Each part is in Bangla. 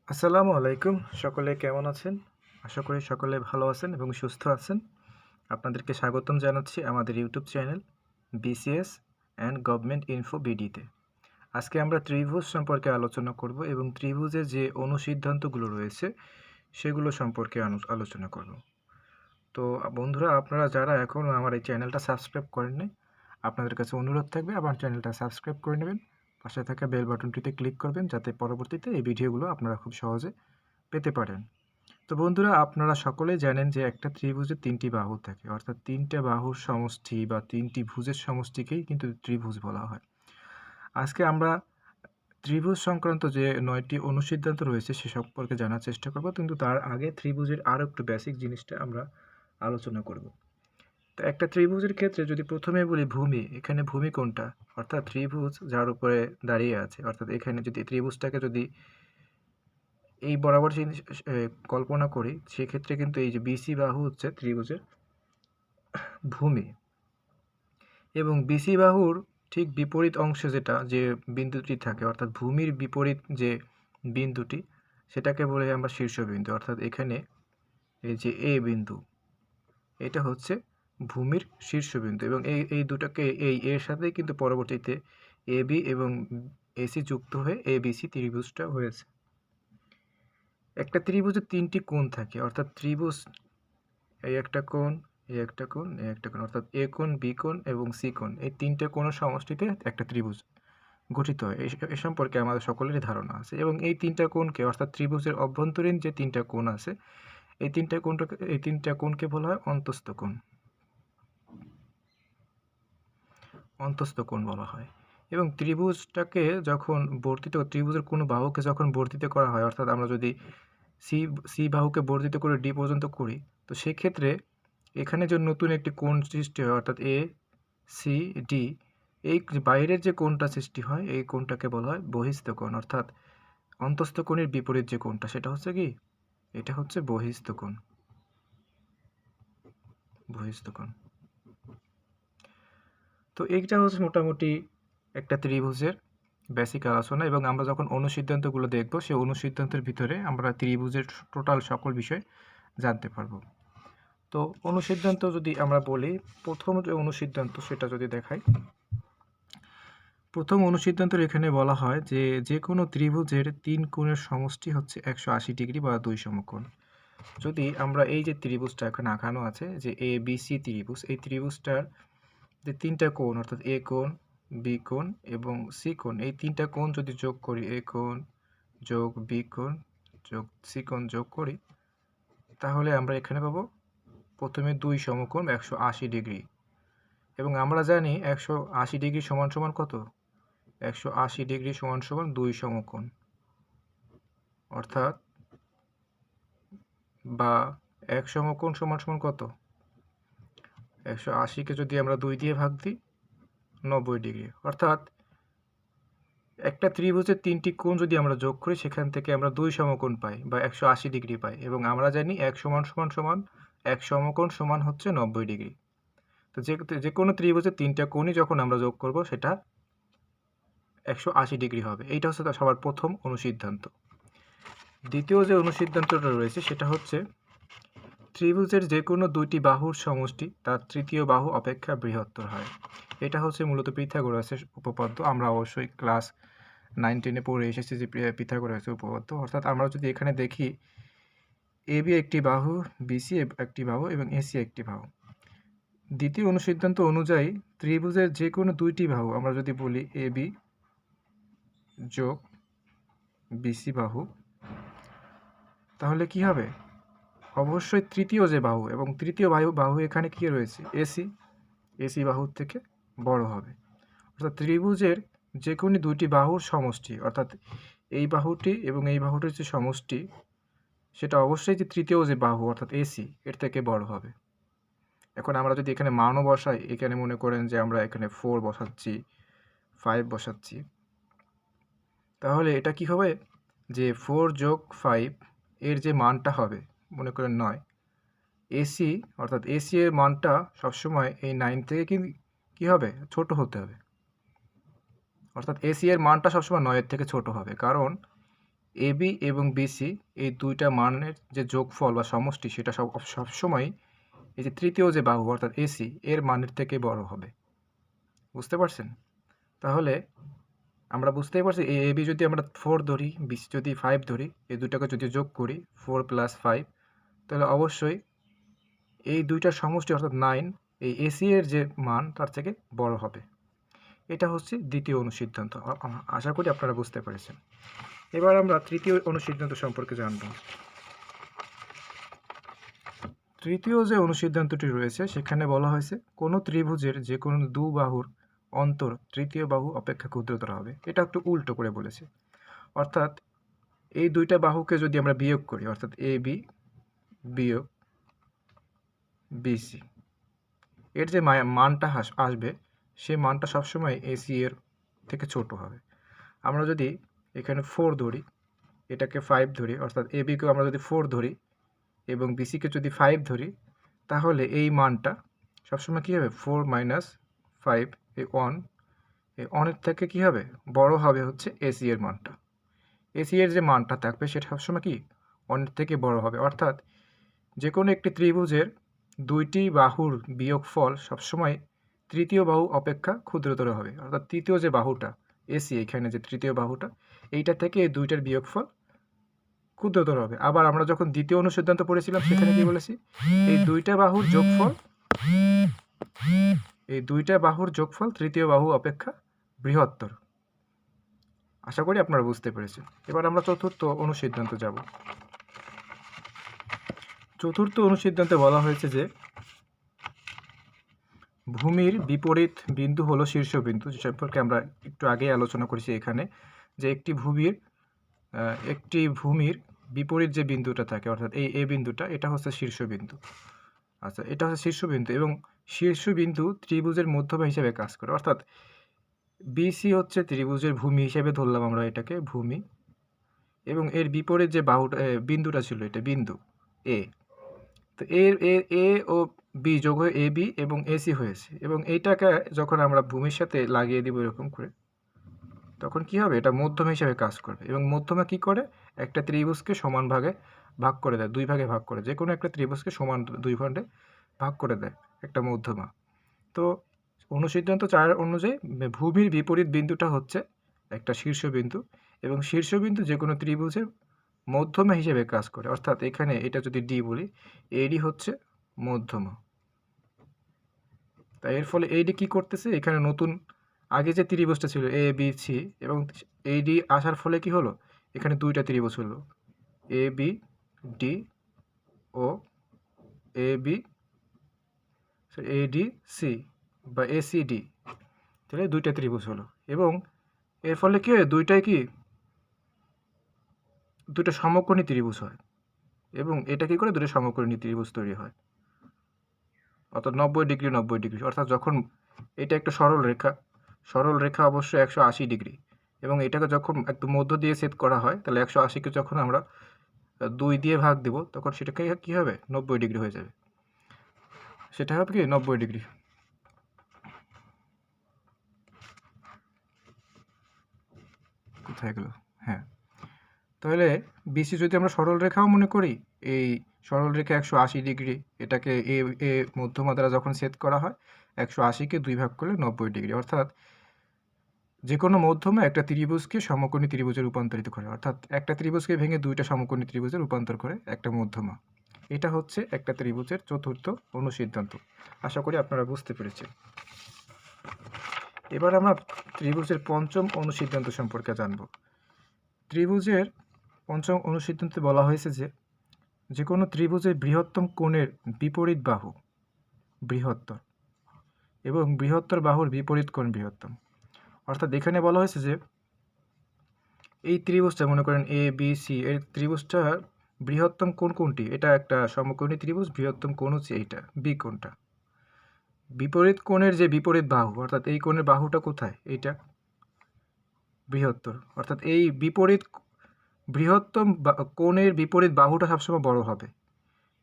আসসালামু আলাইকুম। সকলে কেমন আছেন? আশা করি সকলে ভালো আছেন এবং সুস্থ আছেন। আপনাদেরকে স্বাগতম জানাচ্ছি আমাদের YouTube channel BCS and government info বিডিতে। আজকে আমরা ত্রিভুজ সম্পর্কে আলোচনা করব এবং ত্রিভুজের যে অনুসিদ্ধান্তগুলো রয়েছে সেগুলো সম্পর্কে আলোচনা করব। তো বন্ধুরা, আপনারা যারা এখনও আমার এই চ্যানেলটা সাবস্ক্রাইব করেননি, আপনাদের কাছে অনুরোধ থাকবে আমার চ্যানেলটা সাবস্ক্রাইব করে নেবেন। পাশে থাকা বেল বাটনটিতে ক্লিক করবেন যাতে পরবর্তীতে এই ভিডিওগুলো আপনারা খুব সহজে পেতে পারেন। তো বন্ধুরা, আপনারা সকলেই জানেন যে একটা ত্রিভুজের ৩টি বাহু থাকে, অর্থাৎ ৩টা বাহুর সমষ্টি বা ৩টি ভুজের সমষ্টিকেই কিন্তু ত্রিভুজ বলা হয়। আজকে আমরা ত্রিভুজ সংক্রান্ত যে ৯টি অনুসিদ্ধান্ত রয়েছে সে সম্পর্কে জানার চেষ্টা করব, কিন্তু তার আগে ত্রিভুজের আরও একটু বেসিক জিনিসটা আমরা আলোচনা করব। তো একটা ত্রিভুজের ক্ষেত্রে যদি প্রথমে বলি ভূমি, এখানে ভূমি কোনটা? অর্থাৎ ত্রিভুজ যার উপরে দাঁড়িয়ে আছে, অর্থাৎ এখানে যদি ত্রিভুজটাকে যদি এই বরাবর জিনিস কল্পনা করি, সেক্ষেত্রে কিন্তু এই যে বিসি বাহু হচ্ছে ত্রিভুজের ভূমি, এবং বিসি বাহুর ঠিক বিপরীত অংশে যে বিন্দুটি থাকে, অর্থাৎ ভূমির বিপরীত যে বিন্দুটি, সেটাকে বলে আমরা শীর্ষবিন্দু। অর্থাৎ এখানে এই যে এ বিন্দু, এটা হচ্ছে ভূমির শীর্ষবিন্দু, এবং এই দুটাকে এই এর সাথেই কিন্তু পরবর্তীতে এ বি এবং এসি যুক্ত হয়ে এ বিসি ত্রিভুজটা হয়েছে। একটা ত্রিভুজের ৩টি কোণ থাকে, অর্থাৎ ত্রিভুজ এই একটা কোণ, এই একটা কোণ, এই একটা কোণ, অর্থাৎ এ কোণ, বি কোণ এবং সি কোণ, এই ৩টে কোণের সমষ্টিতে একটা ত্রিভুজ গঠিত হয়। এ সম্পর্কে আমাদের সকলেরই ধারণা আছে, এবং এই ৩টা কোণকে, অর্থাৎ ত্রিভুজের অভ্যন্তরীণ যে ৩টা কোণ আছে, এই ৩টা কোণকে বলা হয় অন্তস্থ কোণ। অন্তস্থ কোণ বলা হয়। এবং ত্রিভুজটাকে যখন ত্রিভুজের কোনো বাহুকে যখন বর্ধিত করা হয়, অর্থাৎ আমরা যদি সি সি বাহুকে বর্ধিত করে ডি পর্যন্ত করি, তো সেক্ষেত্রে এখানে যে নতুন একটি কোণ সৃষ্টি হয়, অর্থাৎ এ সি ডি, এই বাইরের যে কোণটা সৃষ্টি হয় এই কোণটাকে বলা হয় বহিস্থ কোণ। অর্থাৎ অন্তস্থ কোণের বিপরীত যে কোণটা, সেটা হচ্ছে কি, এটা হচ্ছে বহিস্থ কোণ। বহিস্থ কোণ। তো এইটা হচ্ছে মোটামুটি একটা ত্রিভুজের বেসিক আলোচনা, এবং আমরা যখন অনুসিদ্ধান্তগুলো দেখব সেই অনুসিদ্ধান্তের ভিতরে আমরা ত্রিভুজের টোটাল সকল বিষয় জানতে পারবো। তো অনুসিদ্ধান্ত যদি আমরা বলি, প্রথম যে অনুসিদ্ধান্ত সেটা যদি দেখাই, প্রথম অনুসিদ্ধান্তের এখানে বলা হয় যে যে কোনো ত্রিভুজের ৩ কোণের সমষ্টি হচ্ছে ১৮০ ডিগ্রি বা ২ সমকোণ। যদি আমরা এই যে ত্রিভুজটা এখানে আঁকানো আছে যে এ বি সি ত্রিভুজ, এই ত্রিভুজটার যে ৩টা কোণ, অর্থাৎ এ কোণ, বি কোণ এবং সি কোণ, এই ৩টা কোণ যদি যোগ করি, এ কোণ যোগ বি কোণ যোগ সি কোণ যোগ করি, তাহলে আমরা এখানে পাবো প্রথমে ২ সমকোণ ১৮০ ডিগ্রি, এবং আমরা জানি ১৮০ ডিগ্রি সমান সমান কত? ১৮০ ডিগ্রি সমান সমান ২ সমকোণ, অর্থাৎ বা ১ সমকোণ সমান সমান কত? ১৮০কে যদি আমরা ২ দিয়ে ভাগ দিই, ৯০ ডিগ্রি। অর্থাৎ একটা ত্রিভুজের ৩টি কোণ যদি আমরা যোগ করি, সেখান থেকে আমরা ২ সমকোণ পাই বা ১৮০ ডিগ্রি পাই, এবং আমরা জানি ১ সমান সমান সমান ১ সমকোণ সমান হচ্ছে ৯০ ডিগ্রি। তো যে কোনো ত্রিভুজের ৩টা কোণই যখন আমরা যোগ করব সেটা ১৮০ ডিগ্রি হবে। এইটা হচ্ছে তার সবার প্রথম অনুসিদ্ধান্ত। দ্বিতীয় যে অনুসিদ্ধান্তটা রয়েছে সেটা হচ্ছে ত্রিভুজের যে কোনো ২টি বাহুর সমষ্টি তার তৃতীয় বাহু অপেক্ষা বৃহত্তর হয়। এটা হচ্ছে মূলত পিথাগোরাসের উপপাদ্য। আমরা অবশ্যই ক্লাস 9-10-এ পড়ে এসেছি যে পিথাগোরাসের উপপাদ্য। অর্থাৎ আমরা যদি এখানে দেখি, এবি একটি বাহু, বিসি একটি বাহু এবং এসি একটি বাহু। দ্বিতীয় অনুসিদ্ধান্ত অনুযায়ী ত্রিভুজের যে কোনো ২টি বাহু, আমরা যদি বলি এবি যোগ বিসি বাহু, তাহলে কি হবে? অবশ্যই তৃতীয় যে বাহু, এবং তৃতীয় বাহু এখানে কি রয়েছে? এসি বাহুর থেকে বড় হবে। অর্থাৎ ত্রিভুজের যে কোনো ২টি বাহুর সমষ্টি, অর্থাৎ এই বাহুটি এবং এই বাহুটির যে সমষ্টি, সেটা অবশ্যই যে তৃতীয় যে বাহু অর্থাৎ এসি এর থেকে বড় হবে। এখন আমরা যদি এখানে মানও বসাই, এখানে মনে করেন যে আমরা এখানে 4 বসাচ্ছি, 5 বসাচ্ছি, তাহলে এটা কি হবে যে 4 যোগ 5 এর যে মানটা হবে, মনে করেন 9, এসি অর্থাৎ এসি এর মানটা সবসময় এই 9 থেকে কি হবে? ছোট হতে হবে। অর্থাৎ এসি এর মানটা সবসময় 9 এর থেকে ছোট হবে, কারণ এবি এবং বিসি এই দুইটা মানের যে যোগফল বা সমষ্টি সেটা সবসময় এই যে তৃতীয় যে বাহু অর্থাৎ এসি এর মানের থেকে বড় হবে। বুঝতে পারছেন? তাহলে আমরা বুঝতেই পারছি এবি যদি আমরা 4 ধরি, বিসি যদি 5 ধরি, এই দুটাকে যদি যোগ করি 4 + 5, তাহলে অবশ্যই এই দুইটার সমষ্টি অর্থাৎ 9 এই এসি এর যে মান তার থেকে বড় হবে। এটা হচ্ছে দ্বিতীয় অনুসিদ্ধান্ত। আশা করি আপনারা বুঝতে পেরেছেন। এবার আমরা তৃতীয় অনুসিদ্ধান্ত সম্পর্কে জানব। তৃতীয় যে অনুসিদ্ধান্তটি রয়েছে সেখানে বলা হয়েছে কোনো ত্রিভুজের যে কোনো বাহুর অন্তর তৃতীয় বাহু অপেক্ষা ক্ষুদ্রতর হবে। এটা একটু উল্টো করে বলেছে, অর্থাৎ এই দুইটা বাহুকে যদি আমরা বিয়োগ করি অর্থাৎ এবি বিয়োগ বিসি, এর যে মানটা আসবে সেই মানটা সবসময় এসি এর থেকে ছোট হবে। আমরা যদি এখানে 4 ধরি, এটাকে 5 ধরি, অর্থাৎ এবিকেও আমরা যদি 4 ধরি এবং বিসিকে যদি 5 ধরি, তাহলে এই মানটা সবসময় কী হবে 4 - 5 এই 1, এই 1 এর থেকে কী হবে বড় হবে হচ্ছে এসি এর মানটা। এসি এর যে মানটা থাকবে সেটা সবসময় কি 1 এর থেকে বড় হবে, অর্থাৎ যে কোনো একটি ত্রিভুজের দুইটি বাহুর বিয়োগফল সবসময় তৃতীয় বাহু অপেক্ষা ক্ষুদ্রতর হবে, অর্থাৎ তৃতীয় যে বাহুটা এসি, এখানে যে তৃতীয় বাহুটা এইটা থেকে এই দুইটার বিয়োগফল ক্ষুদ্রতর হবে। আবার আমরা যখন দ্বিতীয় অনুসিদ্ধান্ত পড়েছিলাম সেখানে কি বলেছি, এই দুইটা বাহুর যোগফল তৃতীয় বাহু অপেক্ষা বৃহত্তর। আশা করি আপনারা বুঝতে পেরেছেন। এবার আমরা চতুর্থ অনুসিদ্ধান্ত যাব। চতুর্থ অনুসিদ্ধান্তে বলা হয়েছে যে ভূমির বিপরীত বিন্দু হলো শীর্ষবিন্দু, যে সম্পর্কে আমরা একটু আগে আলোচনা করেছি এখানে, যে একটি ভূমির বিপরীত যে বিন্দুটা থাকে অর্থাৎ এই এ বিন্দুটা, এটা হচ্ছে শীর্ষবিন্দু। আচ্ছা, এটা হচ্ছে শীর্ষবিন্দু এবং শীর্ষবিন্দু ত্রিভুজের মধ্যমা হিসেবে কাজ করে, অর্থাৎ বিসি হচ্ছে ত্রিভুজের ভূমি হিসেবে ধরলাম আমরা এটাকে ভূমি, এবং এর বিপরীত যে বিন্দুটা ছিল এটা বিন্দু এ। তো এ ও বি যোগ হয়ে এ বি এবং এসি হয়েছে, এবং এইটাকে যখন আমরা ভূমির সাথে লাগিয়ে দিব এরকম করে, তখন কি হবে, এটা মধ্যমা হিসেবে কাজ করবে। এবং মধ্যমা কি করে, একটা ত্রিভুজকে সমান ভাগে ভাগ করে দেয়, দুই ভাগে ভাগ করে, যে কোনো একটা ত্রিভুজকে সমান দুই ভাগে ভাগ করে দেয় একটা মধ্যমা। তো অনুসিদ্ধান্ত 4 অনুযায়ী ভূমির বিপরীত বিন্দুটা হচ্ছে একটা শীর্ষবিন্দু, এবং শীর্ষবিন্দু যে কোনো ত্রিভুজের মধ্যমা হিসেবে কাজ করে, অর্থাৎ এখানে এটা যদি ডি বলি, এডি হচ্ছে মধ্যমা। তাই এর ফলে এইডি কি করতেছে, এখানে নতুন আগে যে ত্রিভুজটা ছিল এ বি সি, এবং এইডি আসার ফলে কি হলো, এখানে দুইটা ত্রিভুজ হলো A B D O A B eddy C বা এসিডি, তাহলে দুইটা ত্রিভুজ হলো। এবং এর ফলে কি হয়, দুটো সমকোণী ত্রিভুজ হয়, এবং এটা কি করে দুটো সমকোণী ত্রিভুজ তৈরি হয়, অর্থাৎ 90 ডিগ্রি 90 ডিগ্রি। অর্থাৎ যখন এটা একটা সরল রেখা অবশ্যই 180 ডিগ্রি, এবং এটাকে যখন একটু মধ্য দিয়ে ছেদ করা হয়, তাহলে 180কে যখন আমরা 2 দিয়ে ভাগ দেব, তখন সেটাকে কি হবে 90 ডিগ্রি হয়ে যাবে, সেটা হবে কি 90 ডিগ্রি। কোথায় গেল, হ্যাঁ, তাহলে বিসি যদি আমরা সরল রেখাও মনে করি, এই সরল রেখা 180 ডিগ্রি, এটাকে এ মধ্যমা দ্বারা যখন ছেদ করা হয় 180কে 2 ভাগ করলে 90 ডিগ্রি, অর্থাৎ যে কোনো মধ্যমা একটা ত্রিভুজকে সমকোণী ত্রিভুজে রূপান্তরিত করে, অর্থাৎ একটা ত্রিভুজকে ভেঙে দুইটা সমকোণী ত্রিভুজে রূপান্তর করে একটা মধ্যমা। এটা হচ্ছে একটা ত্রিভুজের চতুর্থ অনুসিদ্ধান্ত। আশা করি আপনারা বুঝতে পেরেছেন। এবার আমরা ত্রিভুজের পঞ্চম অনুসিদ্ধান্ত সম্পর্কে জানব। ত্রিভুজের পঞ্চম অনুসিদ্ধান্তে বলা হয়েছে যে কোনো ত্রিভুজের বৃহত্তম কোণের বিপরীত বাহু বৃহত্তর, এবং বৃহত্তর বাহুর বিপরীত কোণ বৃহত্তম। অর্থাৎ এখানে বলা হয়েছে যে এই ত্রিভুজটা মনে করেন এ বি সি, এর ত্রিভুজটার বৃহত্তম কোণ কোনটি, এটা একটা সমকোণী ত্রিভুজ, বৃহত্তম কোণ হচ্ছে এইটা বি কোণটা। বিপরীত কোণের যে বিপরীত বাহু, অর্থাৎ এই কোণের বাহুটা কোথায়, এইটা বৃহত্তর, অর্থাৎ এই বৃহত্তম কোণের বিপরীত বাহুটা সবসময় বড় হবে।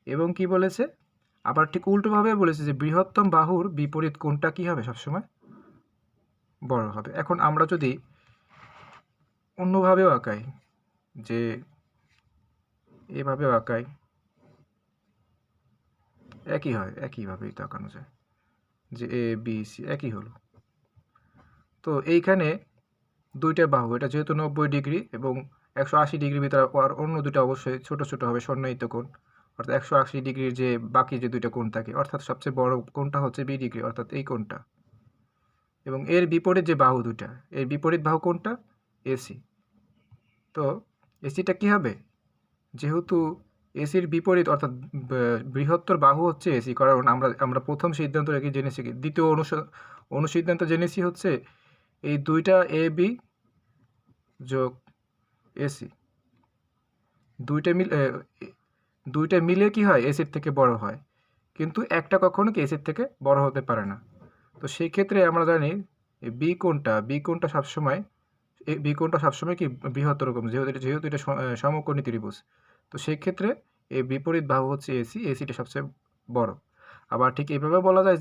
এবং কি বলেছে, আবার ঠিক উল্টোভাবে বলেছে যে বৃহত্তম বাহুর বিপরীত কোণটা কি হবে সবসময় বড় হবে। এখন আমরা যদি অন্যভাবেও আঁকাই, যে এভাবে আঁকাই একই হয়, একইভাবেই তো আঁকানো যায়, যে এ বি সি একই হলো। তো এইখানে দুইটা বাহু, এটা যেহেতু 90 ডিগ্রি এবং 180 ডিগ্রির ভিতরে আর অন্য দুটো অবশ্যই ছোট ছোট হবে সন্নিহিত কোণ, অর্থাৎ 180 ডিগ্রির যে বাকি যে দুইটা কোণ থাকে, অর্থাৎ সবচেয়ে বড় কোণটা হচ্ছে বি ডিগ্রি, অর্থাৎ এই কোণটা, এবং এর বিপরীত যে বাহু দুটা, এর বিপরীত বাহু কোণটা এসি। তো এসিটা কি হবে, যেহেতু এসির বিপরীত অর্থাৎ বৃহত্তর বাহু হচ্ছে এসি, কারণ আমরা প্রথম সিদ্ধান্ত রেখে জেনেছি কি, দ্বিতীয় অনুসিদ্ধান্ত জেনেছি হচ্ছে এই দুইটা এ বি যোগ এসি দুইটা মিলে কি হয়, এসির থেকে বড় হয়, কিন্তু একটা কখনো কি এসির থেকে বড় হতে পারে না। তো সেই ক্ষেত্রে আমরা জানি বি কোণটা সবসময় কি বৃহত্তর কোণ, যেহেতু এটা সমকোণী ত্রিভুজ। তো সেই ক্ষেত্রে এই বিপরীত বাহু হচ্ছে এসিটা সবচেয়ে বড়। আবার ঠিক এইভাবে বলা যায়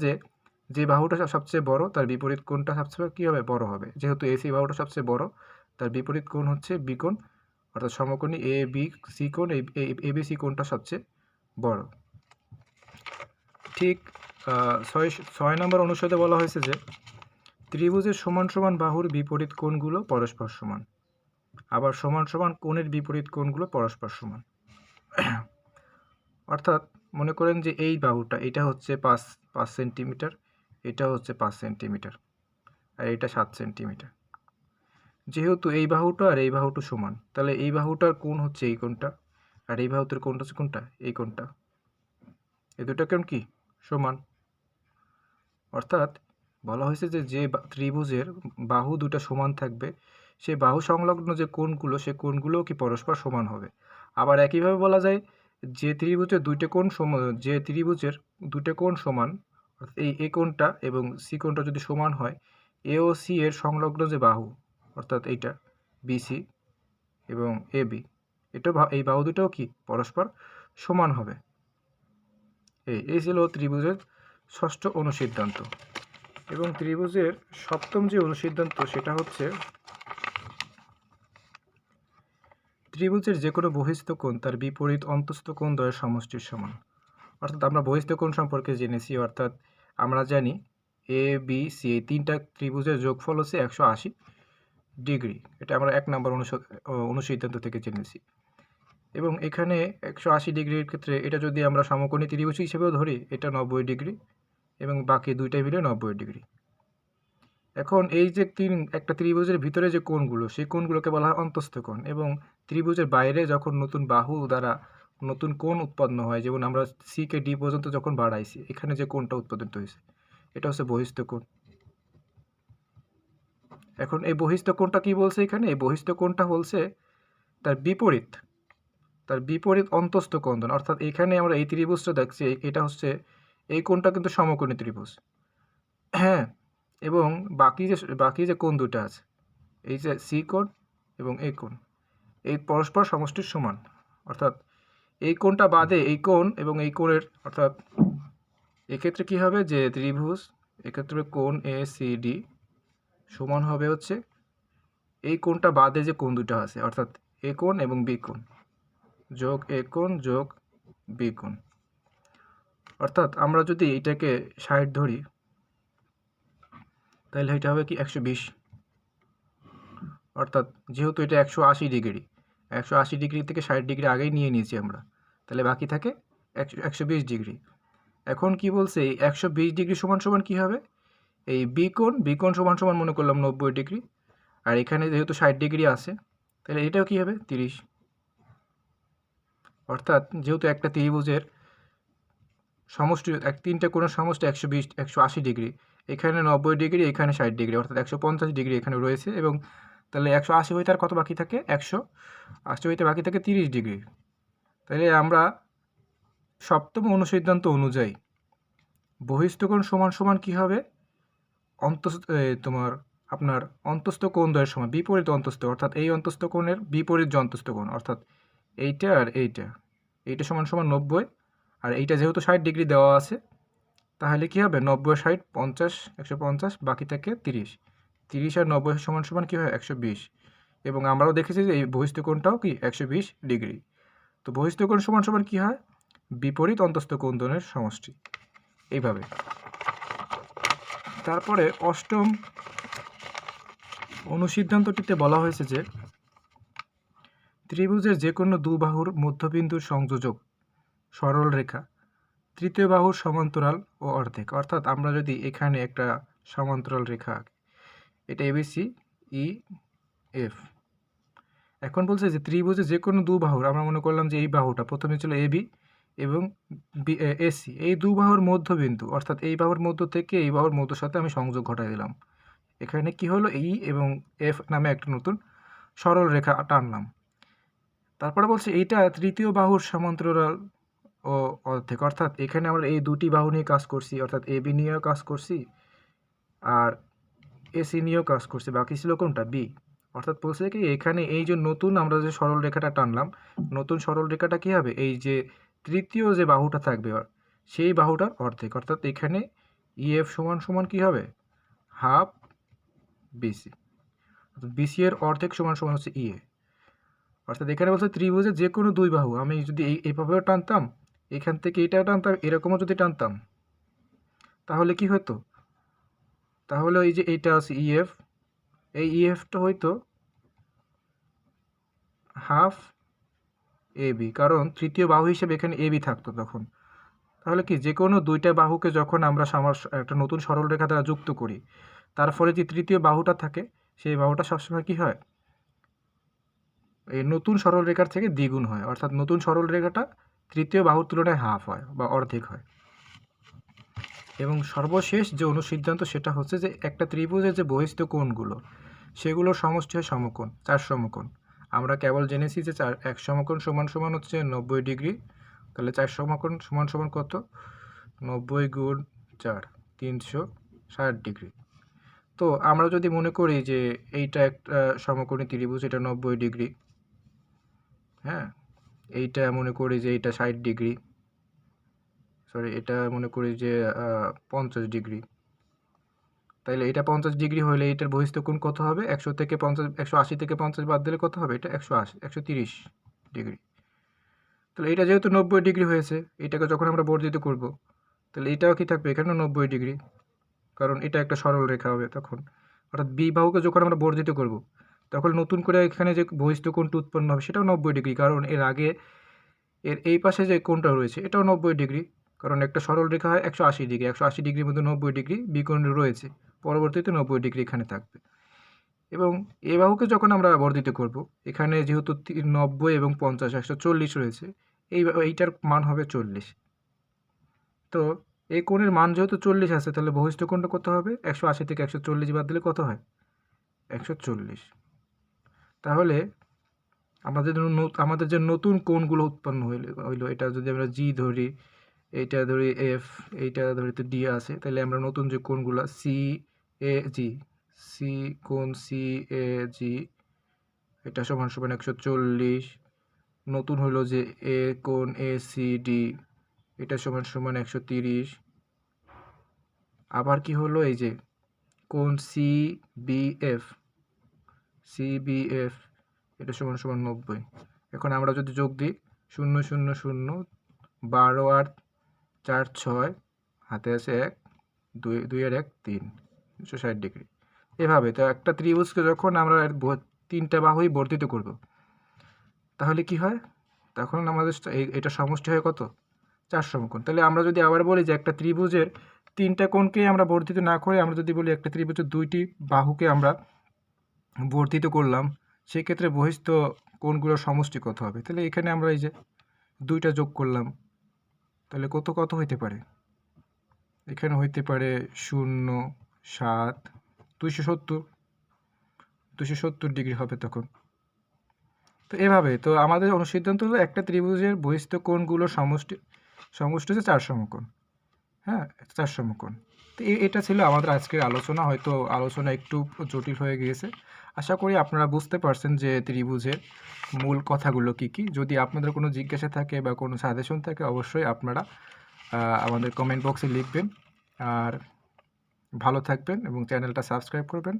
যে বাহুটা সবচেয়ে বড় তার বিপরীত কোণটা সবচেয়ে কী হবে, বড় হবে। যেহেতু এসি বাহুটা সবচেয়ে বড়, তার বিপরীত কোণ হচ্ছে বি কোণ, অর্থাৎ সমকোণী এ বি সি কোণ, এ বি সি কোণটা সবচেয়ে বড়। ঠিক 6 নম্বর অনুচ্ছেদে বলা হয়েছে যে ত্রিভুজের সমান সমান বাহুর বিপরীত কোণগুলো পরস্পর সমান, আবার সমান সমান কোণের বিপরীত কোণগুলো পরস্পর সমান। অর্থাৎ মনে করেন যে এই বাহুটা, এটা হচ্ছে 5 সেন্টিমিটার, এটা হচ্ছে 5 সেন্টিমিটার, আর এটা 7 সেন্টিমিটার। যেহেতু এই বাহুটা আর এই বাহুটা সমান, তাহলে এই বাহুটার কোণ হচ্ছে এই কোণটা, আর এই বাহুটার কোণটা হচ্ছে কোনটা, এই কোণটা। এই দুটো কোণ কি সমান। অর্থাৎ বলা হয়েছে যে ত্রিভুজের বাহু দুটো সমান থাকবে, সেই বাহু সংলগ্ন যে কোণগুলো, সে কোণগুলোও কি পরস্পর সমান হবে। আবার একইভাবে বলা যায় যে ত্রিভুজের দুটো কোণ সমান, এই কোণটা এবং সি কোণটা যদি সমান হয়, এ ও সি এর সংলগ্ন যে বাহু, অর্থাৎ এইটা বিসি এবং এ বি, এই বাহু দুটোও কি পরস্পর সমান হবে। এই ছিল ত্রিভুজের ষষ্ঠ অনুসিদ্ধান্ত। এবং ত্রিভুজের সপ্তম যে অনুসিদ্ধান্ত, সেটা হচ্ছে ত্রিভুজের যে কোনো বহিস্থ কোণ তার বিপরীত অন্তস্থ কোণ দ্বয়ের সমষ্টির সমান। অর্থাৎ আমরা বহিস্থ কোণ সম্পর্কে জেনেছি, অর্থাৎ আমরা জানি এ বি সি এই তিনটা ত্রিভুজের যোগফল হচ্ছে 180 ডিগ্রি, এটা আমরা 1 নম্বর অনুসিদ্ধান্ত থেকে জেনেছি। এবং এখানে 180 ডিগ্রির ক্ষেত্রে এটা যদি আমরা সমকোণী ত্রিভুজ হিসেবেও ধরি, এটা 90 ডিগ্রি এবং বাকি দুইটাই মিলে 90 ডিগ্রি। এখন এই যে একটা ত্রিভুজের ভিতরে যে কোণগুলো, সেই কোণগুলোকে বলা হয় অন্তস্থ কোণ, এবং ত্রিভুজের বাইরে যখন নতুন বাহু দ্বারা নতুন কোণ উৎপন্ন হয়, যেমন আমরা সি কে ডি পর্যন্ত যখন বাড়াইছি, এখানে যে কোণটা উৎপাদিত হয়েছে, এটা হচ্ছে বহিস্থ কোণ। এখন এই বহিস্থ কোণটা কি বলছে এখানে, এই বহিস্থ কোণটা বলছে তার বিপরীত অন্তস্থ কোণ। অর্থাৎ এখানে আমরা এই ত্রিভুজটা দেখছি, এটা হচ্ছে এই কোণটা কিন্তু সমকোণী ত্রিভুজ, হ্যাঁ। এবং বাকি যে কোণ দুটো আছে, এই যে সি কোণ এবং এই কোণ, এই পরস্পর সমষ্টির সমান। অর্থাৎ এই কোণটা বাদে এই কোণ এবং এই কোণের, অর্থাৎ এক্ষেত্রে কি হবে, যে ত্রিভুজ এক্ষেত্রে কোণ এ সি ডি সমান হবে হচ্ছে এই কোণটা বাদে যে কোণ দুটো আছে, অর্থাৎ এ কোণ এবং বি কোণ যোগ এ কোণ যোগ বি কোণ। অর্থাৎ আমরা যদি এইটাকে 60 ধরি, তাহলে এটা হবে কি 120। অর্থাৎ যেহেতু এটা 180 ডিগ্রি, 180 ডিগ্রি থেকে 60 ডিগ্রি আগেই নিয়ে নিয়েছি আমরা, তাহলে বাকি থাকে 120 ডিগ্রি। এখন কি বলছে, এই 120 ডিগ্রি সমান সমান কী হবে, এই বি কোণ সমান সমান মনে করলাম 90 ডিগ্রি, আর এখানে যেহেতু 60 ডিগ্রি আছে, তাহলে এটাও কী হবে 30। অর্থাৎ যেহেতু একটা ত্রিভুজের সমষ্টি, তিনটে কোণের সমষ্টি 180 ডিগ্রি, এখানে 90 ডিগ্রি, এখানে 60 ডিগ্রি, অর্থাৎ 150 ডিগ্রি এখানে রয়েছে, এবং তাহলে 180 হইতে আর কত বাকি থাকে, 180 হইতে বাকি থাকে 30 ডিগ্রি। তাহলে আমরা সপ্তম অনুসিদ্ধান্ত অনুযায়ী বহিস্থ কোণ সমান সমান কী হবে, আপনার অন্তস্থ কোণ দ্বয়ের সমান, বিপরীত অন্তস্থ, অর্থাৎ এই অন্তস্থ কোণের বিপরীত যে অন্তস্থ কোণ, অর্থাৎ এইটা আর এইটা সমান সমান 90, আর এইটা যেহেতু 60 ডিগ্রি দেওয়া আছে, তাহলে কী হবে, 90 60 50 150, বাকি থাকে 30 আর 90 সমান সমান কী হয় 120। এবং আমরাও দেখেছি যে এই বহিস্থ কোণটাও কি 120 ডিগ্রি। তো বহিস্থ কোণ সমান সমান কী হয়? বিপরীত অন্তস্থ কোণ দোনের সমষ্টি। এইভাবে। তারপরে অষ্টম অনুসিদ্ধান্তটিতে বলা হয়েছে যে ত্রিভুজের যে কোনো দুবাহুর মধ্যবিন্দুর সংযোজক সরল রেখা তৃতীয় বাহুর সমান্তরাল ও অর্ধেক। অর্থাৎ আমরা যদি এখানে একটা সমান্তরাল রেখা আঁকি, এটা এবিসি ই এফ। এখন বলছে যে ত্রিভুজে যে কোনো দুবাহুর, আমরা মনে করলাম যে এই বাহুটা প্রথমে ছিল এবি এবং এসি, এই দুবাহুর মধ্যবিন্দু, অর্থাৎ এই বাহুর মধ্য থেকে এই বাহুর মধ্যের সাথে আমি সংযোগ ঘটাই দিলাম। এখানে কি হলো, ই এবং এফ নামে একটা নতুন সরল রেখা টানলাম। তারপরে বলছে এইটা তৃতীয় বাহুর সমান্তরাল ও অর্ধেক। অর্থাৎ এখানে আমরা এই দুটি বাহু নিয়ে কাজ করছি, অর্থাৎ এবি নিয়েও কাজ করছি আর এসি নিয়েও কাজ করছি, বাকি ছিল কোনটা? বি। অর্থাৎ বলছে কি এখানে এই যে নতুন আমরা যে সরল রেখাটা টানলাম, নতুন সরল রেখাটা কী হবে? এই যে তৃতীয় যে বাহুটা থাকবে সেই বাহুটার অর্ধেক। অর্থাৎ এখানে ইএফ সমান সমান কী হবে? Half BC. বিসি এর অর্ধেক সমান সমান হচ্ছে ইএ। অর্থাৎ এখানে বলছে ত্রিভুজের যে কোনো দুই বাহু, আমি যদি এইভাবেও টানতাম, এখান থেকে এটাও টানতাম, এরকমও যদি টানতাম, তাহলে কি হতো? তাহলে এই যে এইটা আছে ইএফ, এই ইএফটা হয়তো হাফ এবি, কারণ তৃতীয় বাহু হিসেবে এখানে এবি থাকতো তখন। তাহলে কি যে কোনো দুইটা বাহুকে যখন আমরা একটা নতুন সরল রেখা দ্বারা যুক্ত করি, তার ফলে যে তৃতীয় বাহুটা থাকে সেই বাহুটা সবসময় কী হয়? এই নতুন সরল রেখার থেকে দ্বিগুণ হয়। অর্থাৎ নতুন সরল রেখাটা তৃতীয় বাহুর তুলনায় হাফ হয় বা অর্ধেক হয়। এবং সর্বশেষ যে অনুসিদ্ধান্ত সেটা হচ্ছে যে একটা ত্রিভুজের যে বহিস্থ কোণগুলো সেগুলোর সমষ্টি হয় সমকোণ, 4 সমকোণ। আমরা কেবল জেনেছি যে এক সমকোণ সমান সমান হচ্ছে 90 ডিগ্রি। তাহলে 4 সমকোণ সমান সমান কত? 90 গুণ 4, 360 ডিগ্রি। তো আমরা যদি মনে করি যে এইটা একটা সমকোণী ত্রিভুজ, এটা 90 ডিগ্রি, হ্যাঁ, এইটা মনে করি যে এইটা 60 ডিগ্রি, সরি এটা মনে করি যে 50 ডিগ্রি। তাইলে এটা 50 ডিগ্রি হলে এটার বহিস্থ কোণ কত হবে? 100 থেকে 50, 180 থেকে 50 বাদ দিলে কত হবে? এটা 180, 130 ডিগ্রি। তাহলে এটা যেহেতু 90 ডিগ্রি হয়েছে, এটাকে যখন আমরা বর্ধিত করব, তাহলে এটাও কি থাকবে? এখানেও 90 ডিগ্রি, কারণ এটা একটা সরল রেখা হবে তখন। অর্থাৎ বি বাহুকে যখন আমরা বর্ধিত করব, তখন নতুন করে এখানে যে বহিস্থ কোণটা উৎপন্ন হবে সেটাও 90 ডিগ্রি, কারণ এর আগে এর এই পাশে যে কোণটা রয়েছে এটাও 90 ডিগ্রি, কারণ একটা সরল রেখা হয় 180 ডিগ্রি, 180 ডিগ্রির মধ্যে 90 ডিগ্রি বিকোণ রয়েছে, পরবর্তীতে 90 ডিগ্রি এখানে থাকবে। এবং এ বাহুকে যখন আমরা বর্ধিত করব, এখানে যেহেতু 90 এবং 50, 140 রয়েছে, এইটার মান হবে 40। তো এই কোণের মান যেহেতু 40 আছে, তাহলে বহিস্থ কোণটা কত হবে? 180 থেকে 140 বাদ দিলে কত হয়? 140। তাহলে আমাদের যে নতুন কোণগুলো উৎপন্ন হইলো, এটা যদি আমরা জি ধরি, এইটা ধরি এফ, এইটা ধরি তো ডি আছে, তাহলে আমরা নতুন যে কোণগুলো সি এ জি, সি কোণ সি এ জি, এটা সমান সমান 140। নতুন হলো যে এ কোণ এ সি ডি, এটা সমান সমান 130। আবার কি হলো, এই যে কোণ C B F, C B F, এটা সমান সমান 90। এখন আমরা যদি যোগ দিই 0 0 0, 12 আর 4 6, হাতে আছে 1, 2 2 আর 1 3, 160 ডিগ্রি। এভাবে তো একটা ত্রিভুজকে যখন আমরা তিনটা বাহুই বর্ধিত করব, তাহলে কি হয়? তখন আমাদের এটা সমষ্টি হয় কত? 4 সমকোণ। তাহলে আমরা যদি আবার বলি যে একটা ত্রিভুজের তিনটা কোণকে আমরা বর্ধিত না করে আমরা যদি বলি একটা ত্রিভুজের দুইটি বাহুকে আমরা বর্ধিত করলাম, সেক্ষেত্রে বহিস্থ কোণগুলোর সমষ্টি কত হবে? তাহলে এখানে আমরা এই যে দুইটা যোগ করলাম, তাহলে কত কত হইতে পারে? এখানে হইতে পারে 0, 7, 270 ডিগ্রি হবে তখন। তো এভাবে তো আমাদের অনুসিদ্ধান্ত হলো একটা ত্রিভুজের বহিস্থ কোণগুলোর সমষ্টি হচ্ছে 4 সমকোণ। হ্যাঁ, 4 সমকোণ। তো এটা ছিল আমাদের আজকের আলোচনা। হয়তো আলোচনা একটু জটিল হয়ে গিয়েছে। আশা করি আপনারা বুঝতে পারছেন যে ত্রিভুজের মূল কথাগুলো কী কী। যদি আপনাদের কোনো জিজ্ঞাসা থাকে বা কোনো সাজেশন থাকে, অবশ্যই আপনারা আমাদের কমেন্ট বক্সে লিখবেন। আর ভালো থাকবেন এবং চ্যানেলটা সাবস্ক্রাইব করবেন,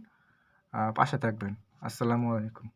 পাশে থাকবেন। আসসালামু আলাইকুম।